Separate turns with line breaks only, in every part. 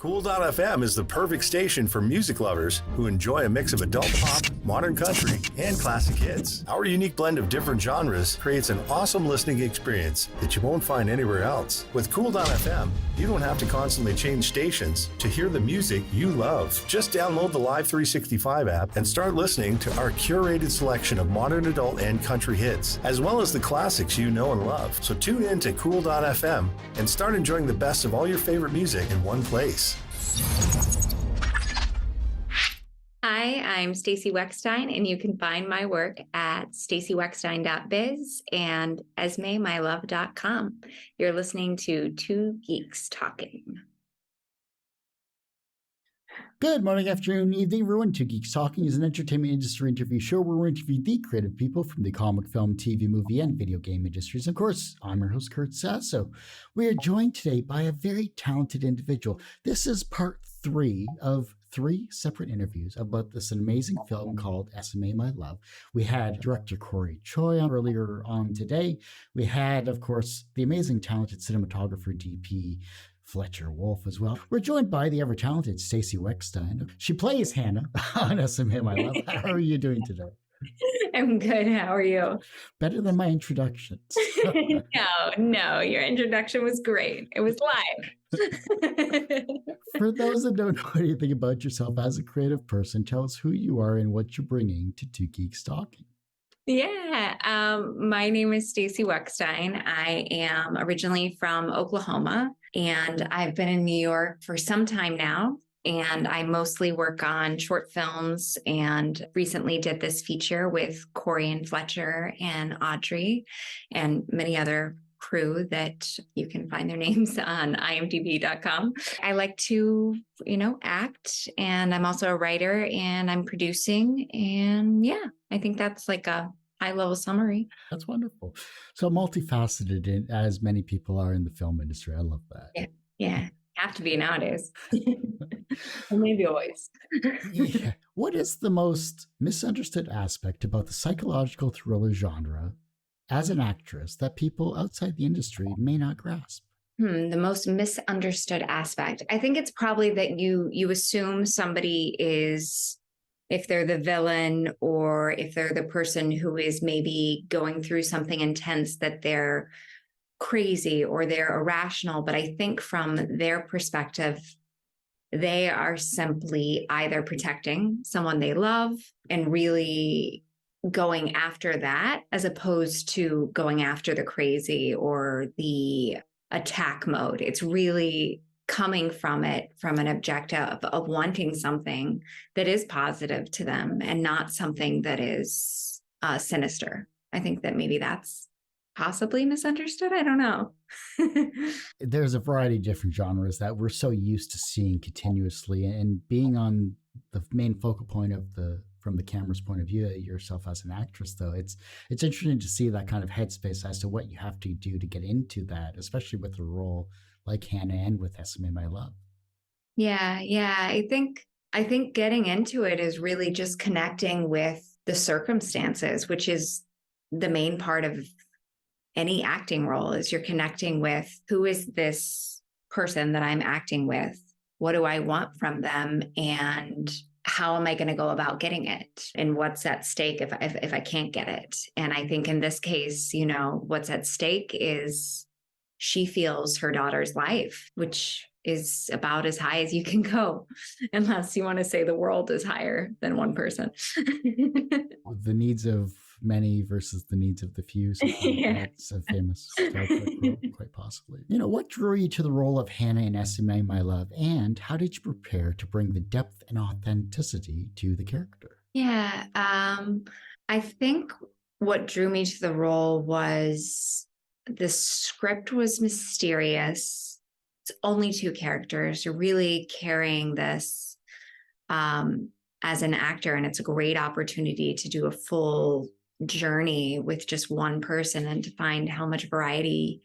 Cool.fm is the perfect station for music lovers who enjoy a mix of adult pop, modern country, and classic hits. Our unique blend of different genres creates an awesome listening experience that you won't find anywhere else. With Cool.fm, you don't have to constantly change stations to hear the music you love. Just download the Live 365 app and start listening to our curated selection of modern adult and country hits, as well as the classics you know and love. So tune in to Cool.fm and start enjoying the best of all your favorite music in one place.
Hi, I'm Stacey Weckstein, and you can find my work at staceyweckstein.biz and esmemylove.com. You're listening to Two Geeks Talking.
Good morning, afternoon, evening, everyone. Two Geeks Talking is an entertainment industry interview show where we interview the creative people from the comic, film, TV, movie, and video game industries. Of course, I'm your host, Kurt Sasso. We are joined today by a very talented individual. This is part 3 of 3 separate interviews about this amazing film called Esme, My Love. We had director Corey Choi on earlier on today. We had, of course, the amazing talented cinematographer DP Fletcher Wolf as well. We're joined by the ever-talented Stacey Weckstein. She plays Hannah on Esme, My Love. How are you doing today?
I'm good. How are you?
Better than my introductions.
No, your introduction was great. It was live.
For those that don't know anything about yourself as a creative person, tell us who you are and what you're bringing to Two Geeks Talking.
Yeah, my name is Stacey Weckstein. I am originally from Oklahoma, and I've been in New York for some time now. And I mostly work on short films, and recently did this feature with Corey and Fletcher and Audr and many other crew that you can find their names on imdb.com. I like to, act, and I'm also a writer, and I'm producing. And yeah, I think that's like a high-level summary.
That's wonderful. So multifaceted, as many people are in the film industry. I love that.
Yeah. Have to be nowadays. Or maybe always.
Yeah. What is the most misunderstood aspect about the psychological thriller genre as an actress that people outside the industry may not grasp?
The most misunderstood aspect. I think it's probably that you assume somebody is, if they're the villain or if they're the person who is maybe going through something intense, that they're crazy or they're irrational. But I think from their perspective, they are simply either protecting someone they love and really going after that, as opposed to going after the crazy or the attack mode. It's really coming from it from an objective of wanting something that is positive to them and not something that is sinister. I think that maybe that's possibly misunderstood. I don't know.
There's a variety of different genres that we're so used to seeing continuously, and being on the main focal point from the camera's point of view, yourself as an actress, though, it's interesting to see that kind of headspace as to what you have to do to get into that, especially with a role like Hannah and with Esme, My Love.
Yeah. I think getting into it is really just connecting with the circumstances, which is the main part of any acting role. Is you're connecting with, who is this person that I'm acting with? What do I want from them? And how am I going to go about getting it? And what's at stake if I can't get it? And I think in this case, what's at stake is she feels her daughter's life, which is about as high as you can go, unless you want to say the world is higher than one person.
The needs of many versus the needs of the few. That's a famous Star Trek quote, quite possibly. What drew you to the role of Hannah in Esme, My Love, and how did you prepare to bring the depth and authenticity to the character?
Yeah, I think what drew me to the role was the script was mysterious. It's only 2 characters. You're really carrying this as an actor, and it's a great opportunity to do a full journey with just one person and to find how much variety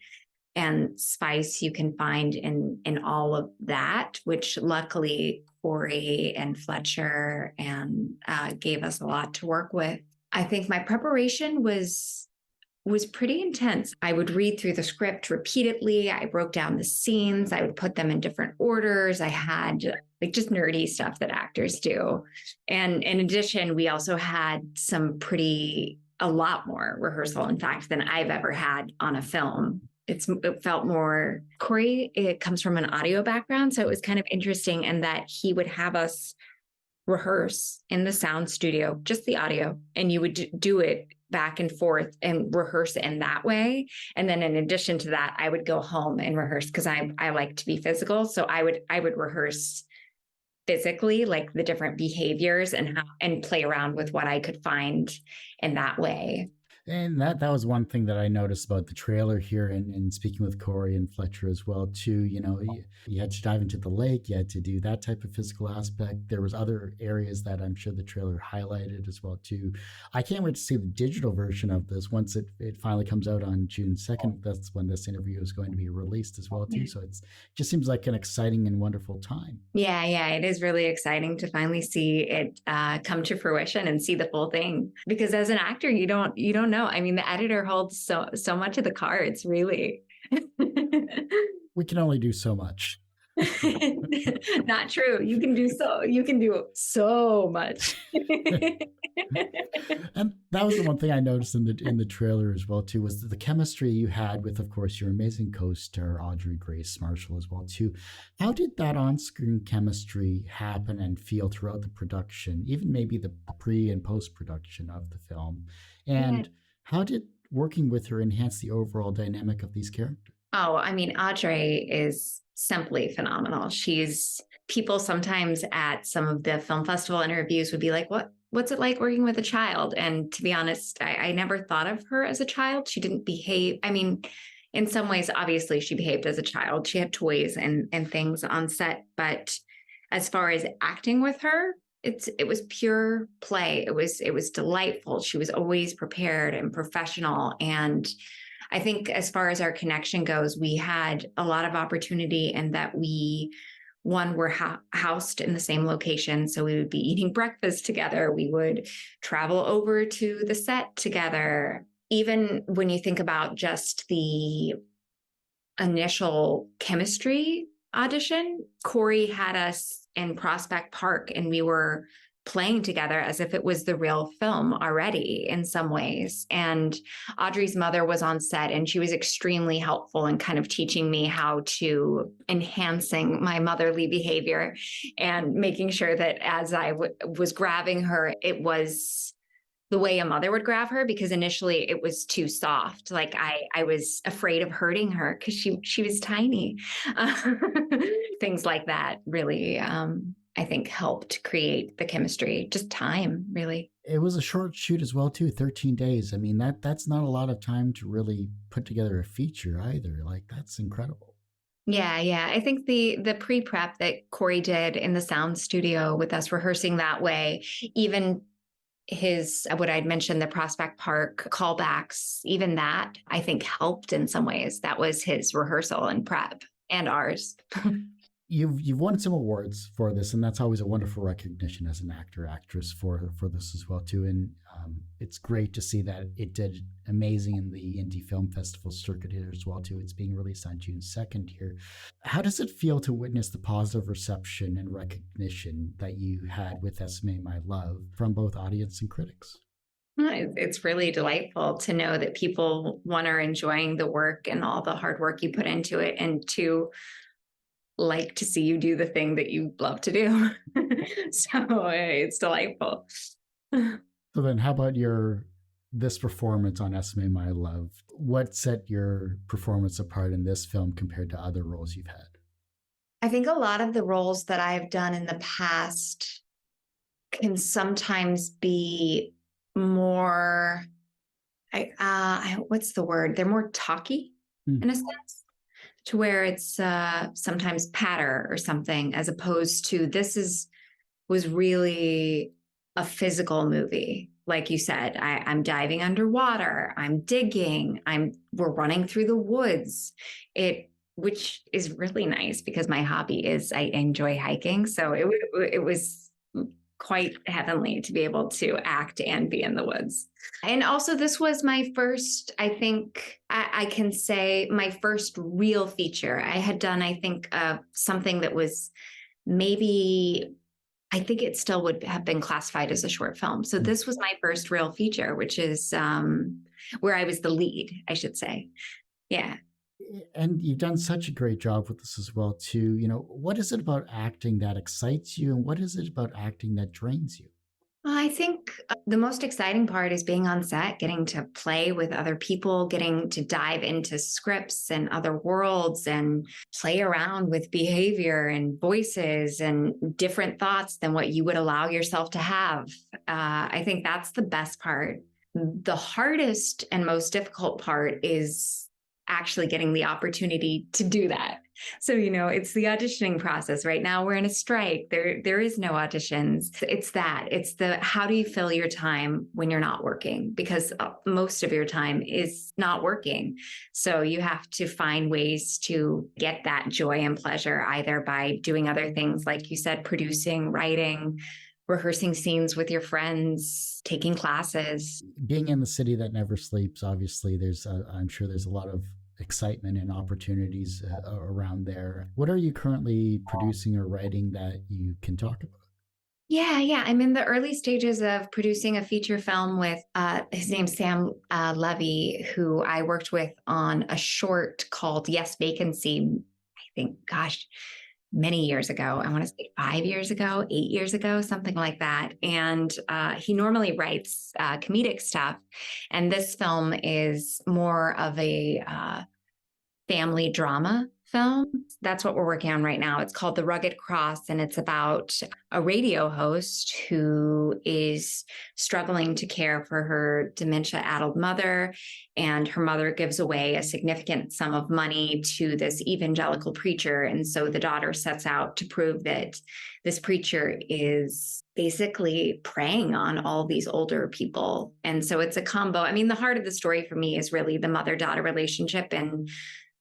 and spice you can find in all of that, which luckily Corey and Fletcher and gave us a lot to work with. I think my preparation was was pretty intense. I would read through the script repeatedly. I broke down the scenes. I would put them in different orders. I had like just nerdy stuff that actors do. And in addition, we also had a lot more rehearsal, in fact, than I've ever had on a film. It felt more, Corey, it comes from an audio background. So it was kind of interesting in that he would have us rehearse in the sound studio, just the audio, and you would do it back and forth and rehearse in that way. And then in addition to that, I would go home and rehearse because I like to be physical. So I would rehearse physically, like the different behaviors and play around with what I could find in that way.
And that was one thing that I noticed about the trailer here, and speaking with Corey and Fletcher as well too. You had to dive into the lake, you had to do that type of physical aspect. There was other areas that I'm sure the trailer highlighted as well too. I can't wait to see the digital version of this once it finally comes out on June 2nd. That's when this interview is going to be released as well too. So it just seems like an exciting and wonderful time.
Yeah, it is really exciting to finally see it come to fruition and see the full thing. Because as an actor, you don't know. I mean, the editor holds so much of the cards, really.
We can only do so much.
Not true. You can do so much.
And that was the one thing I noticed in the trailer as well too, was the chemistry you had with, of course, your amazing co-star Audrey Grace Marshall as well too. How did that on-screen chemistry happen and feel throughout the production, even maybe the pre and post-production of the film? And how did working with her enhance the overall dynamic of these characters?
Oh, I mean, Audrey is simply phenomenal. People sometimes at some of the film festival interviews would be like, what's it like working with a child? And to be honest, I never thought of her as a child. She didn't behave. I mean, in some ways, obviously she behaved as a child. She had toys and things on set. But as far as acting with her, it was pure play. It was delightful. She was always prepared and professional. And I think as far as our connection goes, we had a lot of opportunity in that we were housed in the same location. So we would be eating breakfast together. We would travel over to the set together. Even when you think about just the initial chemistry audition, Corey had us in Prospect Park and we were playing together as if it was the real film already in some ways. And Audrey's mother was on set and she was extremely helpful in kind of teaching me how to enhancing my motherly behavior and making sure that as I was grabbing her, it was the way a mother would grab her, because initially it was too soft. Like I was afraid of hurting her because she was tiny. Things like that really, I think helped create the chemistry, just time, really.
It was a short shoot as well, too, 13 days. I mean, that's not a lot of time to really put together a feature either. Like, that's incredible.
Yeah. I think the pre-prep that Corey did in the sound studio with us rehearsing that way, even what I'd mentioned, the Prospect Park callbacks, even that I think helped in some ways. That was his rehearsal and prep and ours.
You've won some awards for this, and that's always a wonderful recognition as an actress for this as well too. And it's great to see that it did amazing in the Indie Film Festival circuit here as well too. It's being released on June 2nd here. How does it feel to witness the positive reception and recognition that you had with Esme, My Love from both audience and critics?
It's really delightful to know that people, one, are enjoying the work and all the hard work you put into it, and two, like to see you do the thing that you love to do. So it's delightful.
So then how about this performance on Esme, My Love? What set your performance apart in this film compared to other roles you've had?
I think a lot of the roles that I've done in the past can sometimes be more, what's the word? They're more talky in a sense, to where it's sometimes patter or something, as opposed to was really a physical movie. Like you said, I'm diving underwater, I'm digging, we're running through the woods, which is really nice because my hobby is I enjoy hiking. So it was quite heavenly to be able to act and be in the woods. And also, this was my first, I think I can say, my first real feature. I had done, I think, something that was maybe, I think it still would have been classified as a short film. So this was my first real feature, which is where I was the lead, I should say. Yeah.
And you've done such a great job with this as well, too. What is it about acting that excites you, and what is it about acting that drains you?
I think the most exciting part is being on set, getting to play with other people, getting to dive into scripts and other worlds and play around with behavior and voices and different thoughts than what you would allow yourself to have. I think that's the best part. The hardest and most difficult part is actually getting the opportunity to do that. So, it's the auditioning process. Right now we're in a strike. There is no auditions. It's the how do you fill your time when you're not working? Because most of your time is not working. So you have to find ways to get that joy and pleasure, either by doing other things, like you said, producing, writing, rehearsing scenes with your friends, taking classes.
Being in the city that never sleeps, obviously, I'm sure there's a lot of excitement and opportunities around there. What are you currently producing or writing that you can talk about?
Yeah. I'm in the early stages of producing a feature film with his name's Sam Levy, who I worked with on a short called Yes, Vacancy. I think, many years ago. I want to say 5 years ago, 8 years ago, something like that. And he normally writes comedic stuff. And this film is more of a family drama film. That's what we're working on right now. It's called The Rugged Cross, and it's about a radio host who is struggling to care for her dementia-addled mother, and her mother gives away a significant sum of money to this evangelical preacher. And so the daughter sets out to prove that this preacher is basically preying on all these older people. And so it's a combo. I mean, the heart of the story for me is really the mother-daughter relationship and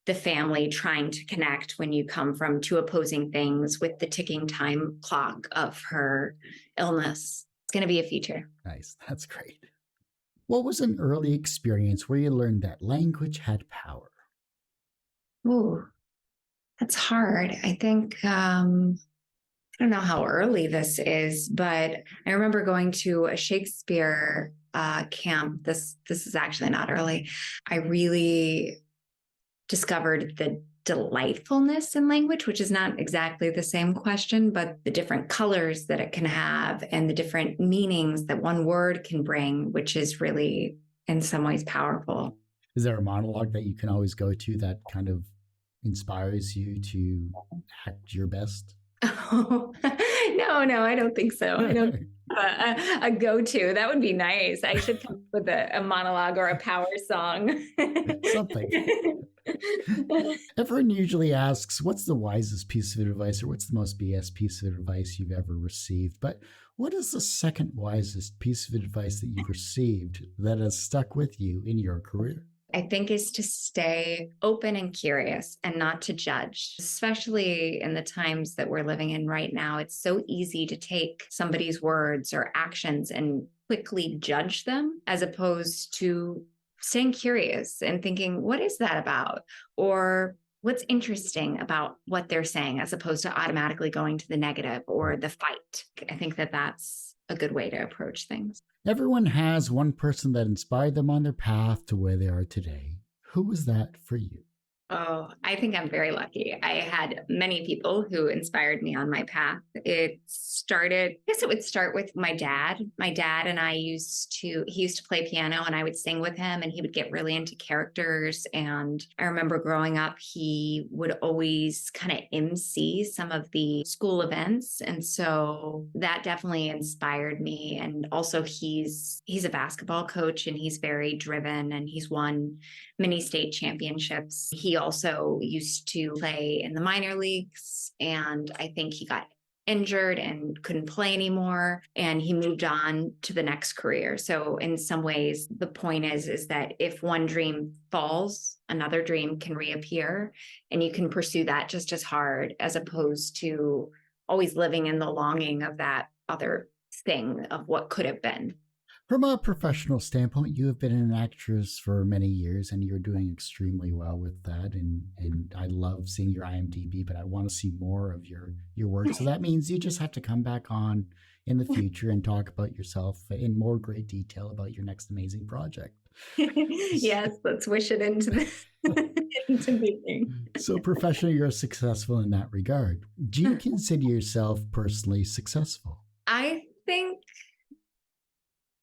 the family trying to connect when you come from two opposing things with the ticking time clock of her illness. It's going to be a feature.
Nice. That's great. What was an early experience where you learned that language had power?
Ooh, that's hard. I think, I don't know how early this is, but I remember going to a Shakespeare camp. This is actually not early. I really discovered the delightfulness in language, which is not exactly the same question, but the different colors that it can have and the different meanings that one word can bring, which is really in some ways powerful.
Is there a monologue that you can always go to that kind of inspires you to act your best?
Oh, no, I don't think so. I don't a go-to. That would be nice. I should come up with a monologue or a power song.
Something. Everyone usually asks, what's the wisest piece of advice or what's the most BS piece of advice you've ever received? But what is the second wisest piece of advice that you've received that has stuck with you in your career?
I think is to stay open and curious and not to judge, especially in the times that we're living in right now. It's so easy to take somebody's words or actions and quickly judge them, as opposed to staying curious and thinking, what is that about? Or what's interesting about what they're saying, as opposed to automatically going to the negative or the fight. I think that that's a good way to approach things.
Everyone has one person that inspired them on their path to where they are today. Who was that for you?
Oh, I think I'm very lucky. I had many people who inspired me on my path. I guess it would start with my dad. My dad and he used to play piano and I would sing with him and he would get really into characters. And I remember growing up, he would always kind of MC some of the school events. And so that definitely inspired me. And also he's a basketball coach and he's very driven and he's won many state championships. He also used to play in the minor leagues, and I think he got injured and couldn't play anymore, and he moved on to the next career. So in some ways, the point is that if one dream falls, another dream can reappear, and you can pursue that just as hard, as opposed to always living in the longing of that other thing of what could have been.
From a professional standpoint, you have been an actress for many years and you're doing extremely well with that. And I love seeing your IMDb, but I want to see more of your work. So that means you just have to come back on in the future and talk about yourself in more great detail about your next amazing project.
Yes, let's wish it into being.
So professionally, you're successful in that regard. Do you consider yourself personally successful?
I think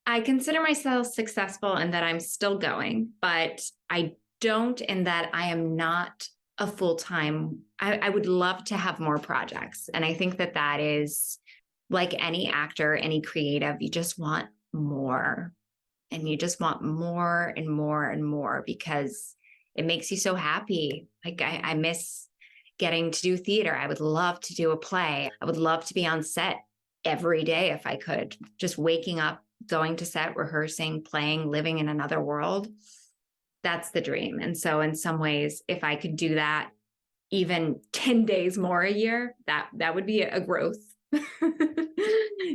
I consider myself successful in that I'm still going, but I don't in that I am not a full-time. I would love to have more projects. And I think that that is like any actor, any creative, you just want more. And you just want more and more and more because it makes you so happy. Like I miss getting to do theater. I would love to do a play. I would love to be on set every day if I could. Just waking up, going to set, rehearsing, playing, living in another world. That's the dream. And so in some ways, if I could do that even 10 days more a year, that would be a growth.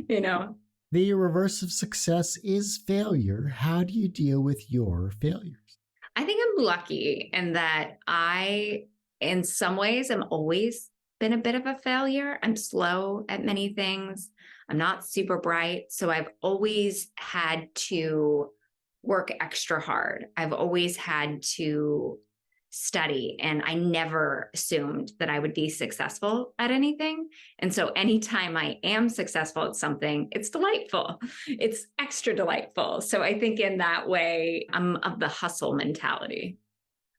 You know.
The reverse of success is failure. How do you deal with your failures?
I think I'm lucky in that I, in some ways, am always been a bit of a failure. I'm slow at many things. I'm not super bright. So I've always had to work extra hard. I've always had to study, and I never assumed that I would be successful at anything. And so anytime I am successful at something, it's delightful. It's extra delightful. So I think in that way, I'm of the hustle mentality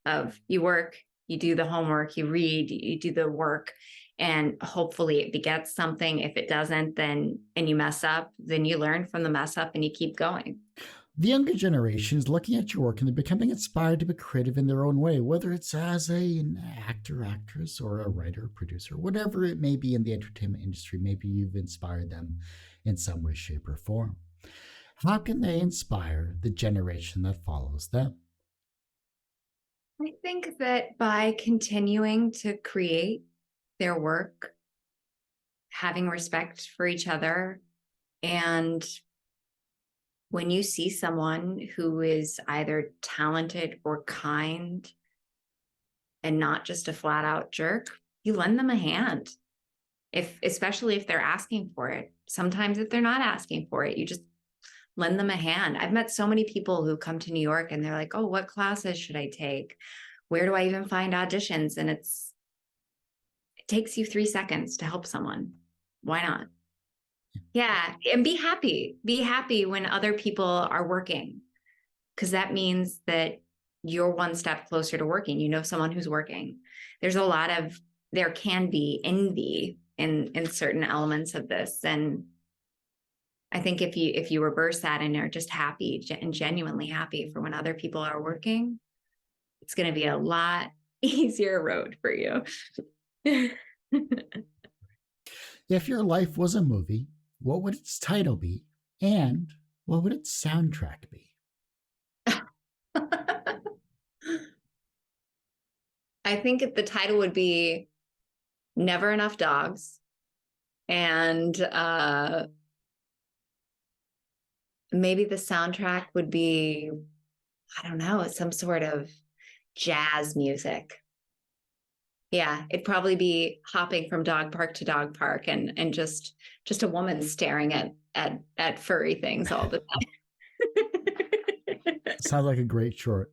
of you work, you do the homework, you read, you do the work, and hopefully it begets something. If it doesn't, then, and you mess up, then you learn from the mess up and you keep going.
The younger generation is looking at your work and they're becoming inspired to be creative in their own way, whether it's as an actor, actress, or a writer, producer, whatever it may be in the entertainment industry. Maybe you've inspired them in some way, shape, or form. How can they inspire the generation that follows them?
I think that by continuing to create their work, having respect for each other, and when you see someone who is either talented or kind and not just a flat out jerk, you lend them a hand. Especially if they're asking for it. Sometimes if they're not asking for it, you just lend them a hand. I've met so many people who come to New York and they're like, oh, what classes should I take? Where do I even find auditions? And it takes you 3 seconds to help someone. Why not? Yeah. And be happy. Be happy when other people are working, because that means that you're one step closer to working. You know someone who's working. There can be envy in certain elements of this. And I think if you reverse that and are just happy and genuinely happy for when other people are working, it's going to be a lot easier road for you.
If your life was a movie, what would its title be? And what would its soundtrack be?
I think the title would be Never Enough Dogs. And maybe the soundtrack would be, I don't know, some sort of jazz music. Yeah, it'd probably be hopping from dog park to dog park and just a woman staring at furry things all the time.
Sounds like a great short.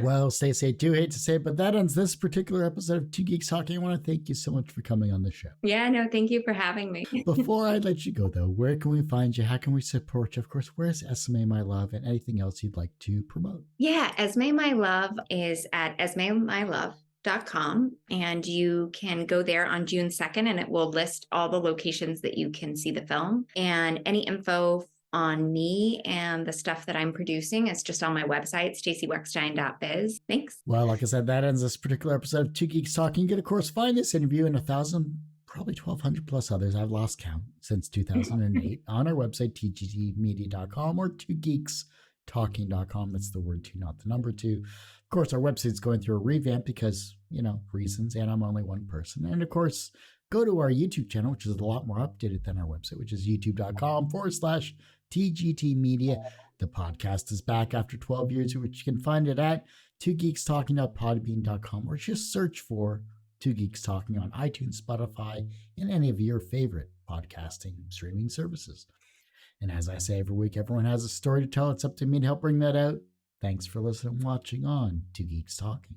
Well, Stacey, I do hate to say it, but that ends this particular episode of Two Geeks Talking. I want to thank you so much for coming on the show.
Yeah, no, thank you for having me.
Before I let you go, though, where can we find you? How can we support you? Of course, where's Esme, my love, and anything else you'd like to promote?
Yeah, Esme, my love is at esmemylove.com, and you can go there on June 2nd and it will list all the locations that you can see the film, and any info on me and the stuff that I'm producing is just on my website, staceyweckstein.biz. Thanks.
Well, like I said, that ends this particular episode of Two Geeks Talking. You can, of course, find this interview and 1,000, probably 1,200 plus others, I've lost count, since 2008 on our website, tgtmedia.com or twogeekstalking.com. That's the word two, not the number two. Of course, our website's going through a revamp because, reasons, and I'm only one person. And of course, go to our YouTube channel, which is a lot more updated than our website, which is youtube.com/TGT Media. The podcast is back after 12 years, which you can find it at twogeekstalking.podbean.com, or just search for Two Geeks Talking on iTunes, Spotify, and any of your favorite podcasting streaming services. And as I say every week, everyone has a story to tell. It's up to me to help bring that out. Thanks for listening and watching on Two Geeks Talking.